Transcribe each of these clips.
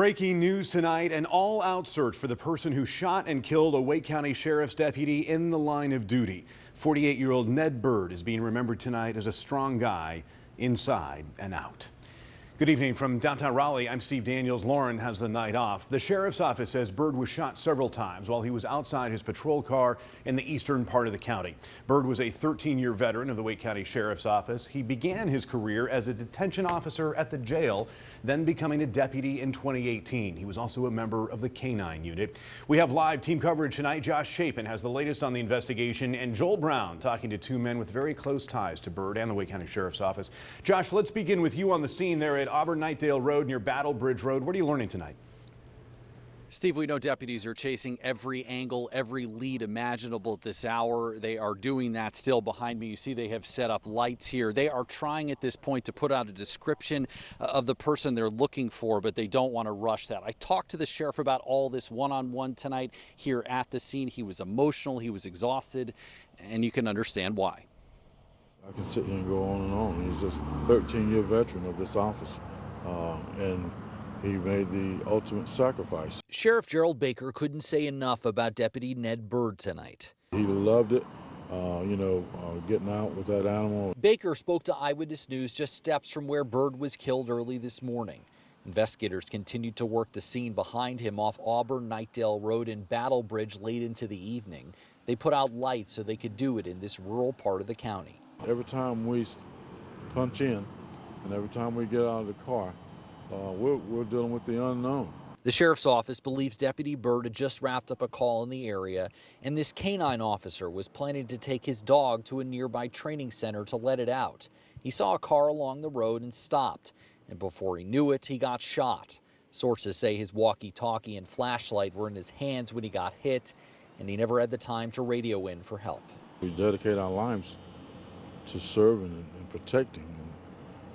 Breaking news tonight, an all-out search for the person who shot and killed a Wake County Sheriff's deputy in the line of duty. 48-year-old Ned Bryd is being remembered tonight as a strong guy inside and out. Good evening from downtown Raleigh. I'm Steve Daniels. Lauren has the night off. The sheriff's office says Bryd was shot several times while he was outside his patrol car in the eastern part of the county. Bryd was a 13-year veteran of the Wake County Sheriff's Office. He began his career as a detention officer at the jail, then becoming a deputy in 2018. He was also a member of the K-9 unit. We have live team coverage tonight. Josh Chapin has the latest on the investigation, and Joel Brown talking to two men with very close ties to Bryd and the Wake County Sheriff's Office. Josh, let's begin with you on the scene there at Auburn-Knightdale Road near Battle Bridge Road. What are you learning tonight? Steve, we know deputies are chasing every angle, every lead imaginable at this hour. They are doing that still. Behind me, you see they have set up lights here. They are trying at this point to put out a description of the person they're looking for, but they don't want to rush that. I talked to the sheriff about all this one-on-one tonight here at the scene. He was emotional, he was exhausted, and you can understand why. I can sit here and go on and on. He's just a 13-year veteran of this office, and he made the ultimate sacrifice. Sheriff Gerald Baker couldn't say enough about Deputy Ned Bryd tonight. He loved it, getting out with that animal. Baker spoke to Eyewitness News just steps from where Bryd was killed early this morning. Investigators continued to work the scene behind him off Auburn-Knightdale Road in Battle Bridge late into the evening. They put out lights so they could do it in this rural part of the county. Every time we punch in and every time we get out of the car, we're dealing with the unknown. The sheriff's office believes Deputy Bryd had just wrapped up a call in the area, and this K-9 officer was planning to take his dog to a nearby training center to let it out. He saw a car along the road and stopped, and before he knew it, he got shot. Sources say his walkie-talkie and flashlight were in his hands when he got hit, and he never had the time to radio in for help. We dedicate our lives to serving and protecting.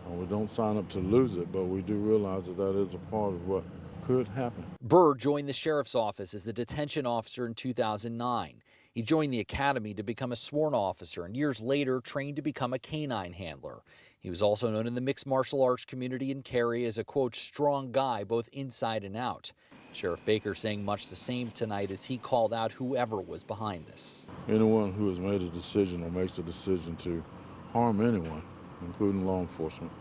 We don't sign up to lose it, but we do realize that that is a part of what could happen. Bryd joined the sheriff's office as a detention officer in 2009. He joined the academy to become a sworn officer and years later trained to become a K-9 handler. He was also known in the mixed martial arts community in Cary as a, quote, strong guy both inside and out. Sheriff Baker saying much the same tonight as he called out whoever was behind this. Anyone who has made a decision or makes a decision to harm anyone, including law enforcement,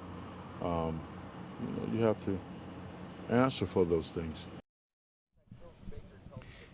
you have to answer for those things.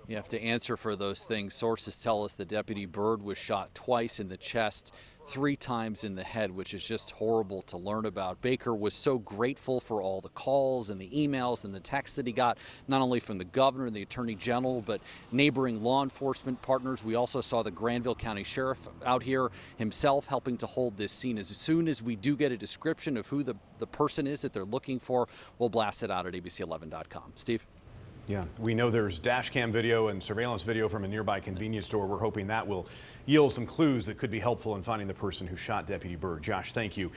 You have to answer for those things. Sources tell us that Deputy Bryd was shot twice in the chest, 3 times in the head, which is just horrible to learn about. Baker was so grateful for all the calls and the emails and the texts that he got, not only from the governor and the attorney general, but neighboring law enforcement partners. We also saw the Granville County Sheriff out here himself helping to hold this scene. As soon as we do get a description of who the person is that they're looking for, we'll blast it out at abc11.com. Steve? Yeah, we know there's dash cam video and surveillance video from a nearby convenience store. We're hoping that will yield some clues that could be helpful in finding the person who shot Deputy Bryd. Josh, thank you.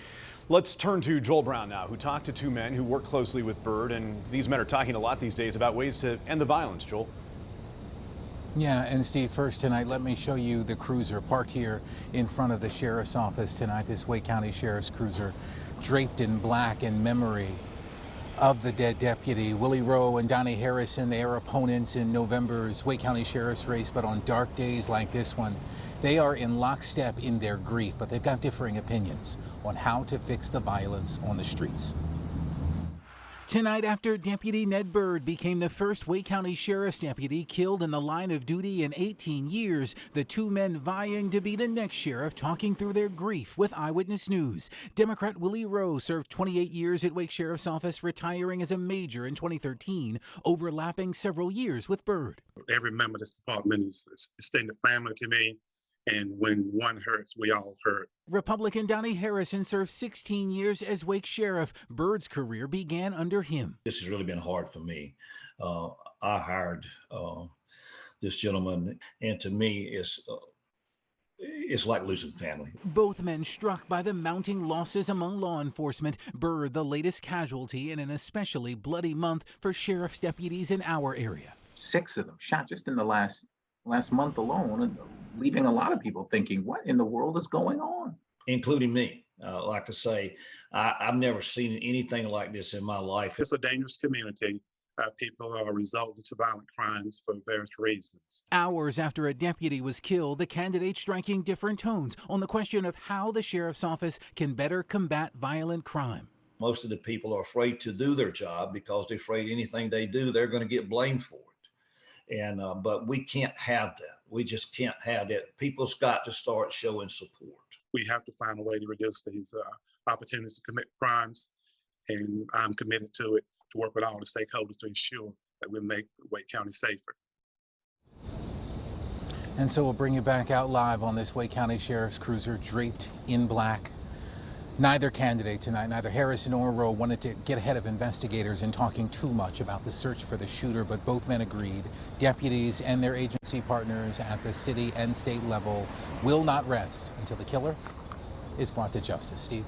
Let's turn to Joel Brown now, who talked to two men who work closely with Bryd, and these men are talking a lot these days about ways to end the violence. Joel? Yeah, and Steve, first tonight, let me show you the cruiser parked here in front of the sheriff's office tonight. This Wake County Sheriff's cruiser, draped in black in memory of the dead deputy. Willie Rowe and Donnie Harrison, they are opponents in November's Wake County Sheriff's race, but on dark days like this one, they are in lockstep in their grief, but they've got differing opinions on how to fix the violence on the streets. Tonight, after Deputy Ned Bryd became the first Wake County Sheriff's deputy killed in the line of duty in 18 years, the two men vying to be the next sheriff talking through their grief with Eyewitness News. Democrat Willie Rowe served 28 years at Wake Sheriff's Office, retiring as a major in 2013, overlapping several years with Bryd. Every member of this department is extended family to me. And when one hurts, we all hurt. Republican Donnie Harrison served 16 years as Wake Sheriff. Bryd's career began under him. This has really been hard for me. I hired this gentleman, and to me, it's like losing family. Both men struck by the mounting losses among law enforcement. Bryd, the latest casualty in an especially bloody month for sheriff's deputies in our area. 6 of them shot just in the last month alone, and leaving a lot of people thinking, what in the world is going on? Including me. Like I say, I've never seen anything like this in my life. It's a dangerous community. people are resulting to violent crimes for various reasons. Hours after a deputy was killed, the candidates striking different tones on the question of how the sheriff's office can better combat violent crime. Most of the people are afraid to do their job because they're afraid anything they do, they're going to get blamed for it. And but we can't have that. We just can't have that. People's got to start showing support. We have to find a way to reduce these opportunities to commit crimes, and I'm committed to it, to work with all the stakeholders to ensure that we make Wake County safer. And so we'll bring you back out live on this Wake County Sheriff's Cruiser draped in black. Neither candidate tonight, neither Harris nor Rowe, wanted to get ahead of investigators in talking too much about the search for the shooter, but both men agreed deputies and their agency partners at the city and state level will not rest until the killer is brought to justice. Steve?